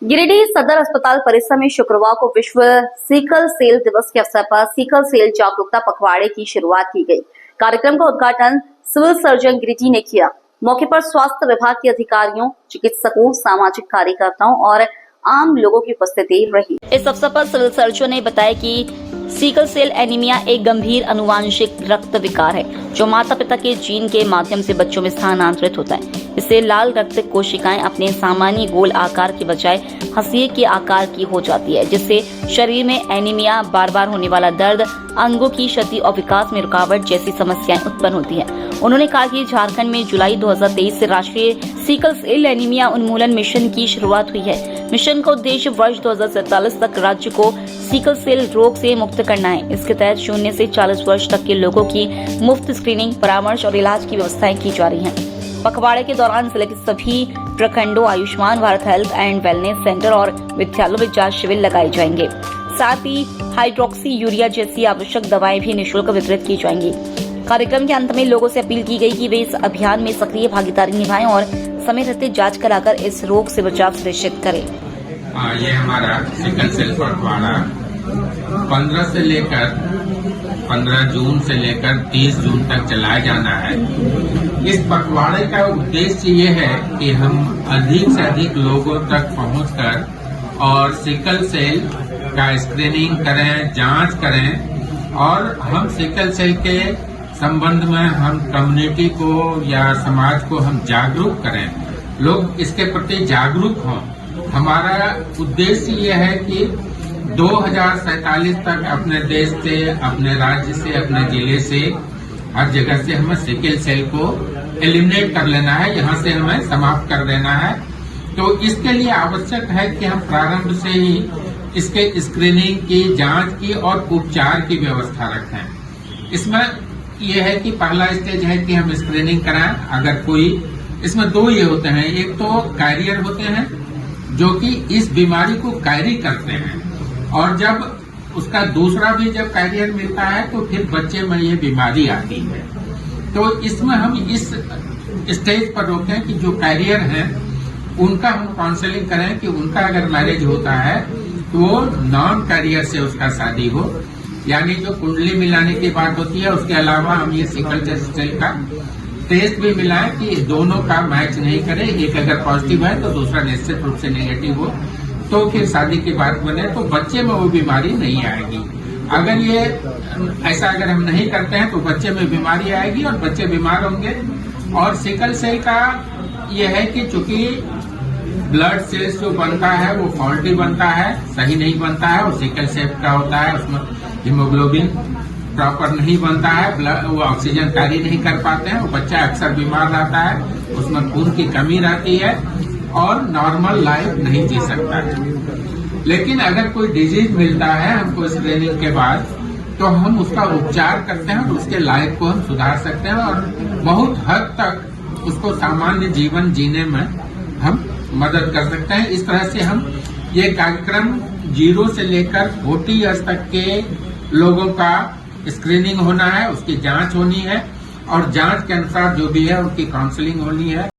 गिरिडीह सदर अस्पताल परिसर में शुक्रवार को विश्व सिकल सेल दिवस के अवसर पर सिकल सेल जागरूकता पखवाड़े की शुरुआत की गई। कार्यक्रम का उद्घाटन सिविल सर्जन गिरिडीह ने किया। मौके पर स्वास्थ्य विभाग के अधिकारियों, चिकित्सकों, सामाजिक कार्यकर्ताओं और आम लोगों की उपस्थिति रही। इस अवसर पर सिविल सर्जन ने बताया कि सिकल सेल एनीमिया एक गंभीर अनुवांशिक रक्त विकार है जो माता पिता के जीन के माध्यम से बच्चों में स्थानांतरित होता है। इससे लाल रक्त कोशिकाएं अपने सामान्य गोल आकार के बजाय हंसिए के आकार की हो जाती है, जिससे शरीर में एनीमिया, बार बार होने वाला दर्द, अंगों की क्षति और विकास में रुकावट जैसी समस्याएं उत्पन्न होती हैं। उन्होंने कहा कि झारखंड में जुलाई 2023 से राष्ट्रीय सिकल सेल एनीमिया उन्मूलन मिशन की शुरुआत हुई है। मिशन का उद्देश्य वर्ष 2047 तक राज्य को सिकल सेल रोग से मुक्त करना है। इसके तहत 0 से 40 वर्ष तक के लोगों की मुफ्त स्क्रीनिंग, परामर्श और इलाज की व्यवस्थाएं की जा रही हैं। पखवाड़े के दौरान जिले के सभी प्रखंडों, Ayushman Bharat health and wellness centre और विद्यालयों में जांच शिविर लगाए जाएंगे। साथ ही हाइड्रोक्सी यूरिया जैसी आवश्यक दवाएं भी निःशुल्क वितरित की जाएंगी। कार्यक्रम के अंत में लोगों से अपील की गई कि वे इस अभियान में सक्रिय भागीदारी निभाएं और समय रहते जांच कराकर इस रोग से बचाव सुनिश्चित करें। ये हमारा सिकल सेल पखवाड़ा 15 जून से लेकर 30 जून तक चलाया जाना है। इस पखवाड़े का उद्देश्य ये है कि हम अधिक से अधिक लोगों तक पहुंचकर और सिकल सेल का स्क्रीनिंग करें, जांच करें और हम सिकल सेल के संबंध में हम कम्युनिटी को या समाज को हम जागरूक करें, लोग इसके प्रति जागरूक हों। हमारा उद्देश्य ये है कि 2047 तक अपने देश से, अपने राज्य से, अपने जिले से, हर जगह से हमें सिकल सेल को एलिमिनेट कर लेना है, यहाँ से हमें समाप्त कर देना है। तो इसके लिए आवश्यक है कि हम प्रारंभ से ही इसके स्क्रीनिंग की, जांच की और उपचार की व्यवस्था रखें। इसमें यह है कि पहला स्टेज है कि हम स्क्रीनिंग कराएं। अगर कोई, इसमें दो ये होते हैं, एक तो कैरियर होते हैं जो कि इस बीमारी को कैरी करते हैं, और जब उसका दूसरा भी जब कैरियर मिलता है तो फिर बच्चे में ये बीमारी आती है। तो इसमें हम इस स्टेज पर रोकें कि जो कैरियर हैं उनका हम काउंसलिंग करें कि उनका अगर मैरिज होता है तो वो नॉन कैरियर से उसका शादी हो, यानी जो कुंडली मिलाने की बात होती है। उसके अलावा हम ये सिकल सेल का टेस्ट भी मिलाएं कि दोनों का मैच नहीं करे, एक अगर पॉजिटिव है तो दूसरा निश्चित रूप से नेगेटिव हो, तो फिर शादी की बात बने तो बच्चे में वो बीमारी नहीं आएगी। अगर ये ऐसा अगर हम नहीं करते हैं तो बच्चे में बीमारी आएगी और बच्चे बीमार होंगे। और सिकल सेल का ये है कि चूंकि ब्लड सेल्स जो बनता है वो फॉल्टी बनता है, सही नहीं बनता है, और सिकल सेल का होता है उसमें हीमोग्लोबिन प्रॉपर नहीं बनता है, वो ऑक्सीजन कैरी नहीं कर पाते हैं, वो बच्चा अक्सर बीमार रहता है, उसमें खून की कमी रहती है और नॉर्मल लाइफ नहीं जी सकता है। लेकिन अगर कोई डिजीज मिलता है हमको स्क्रीनिंग के बाद तो हम उसका उपचार करते हैं और उसके लाइफ को हम सुधार सकते हैं और बहुत हद तक उसको सामान्य जीवन जीने में हम मदद कर सकते हैं। इस तरह से हम ये कार्यक्रम 0 से लेकर 40 ईयर्स तक के लोगों का स्क्रीनिंग होना है, उसकी जांच होनी है और जांच के अनुसार जो भी है उनकी काउंसलिंग होनी है।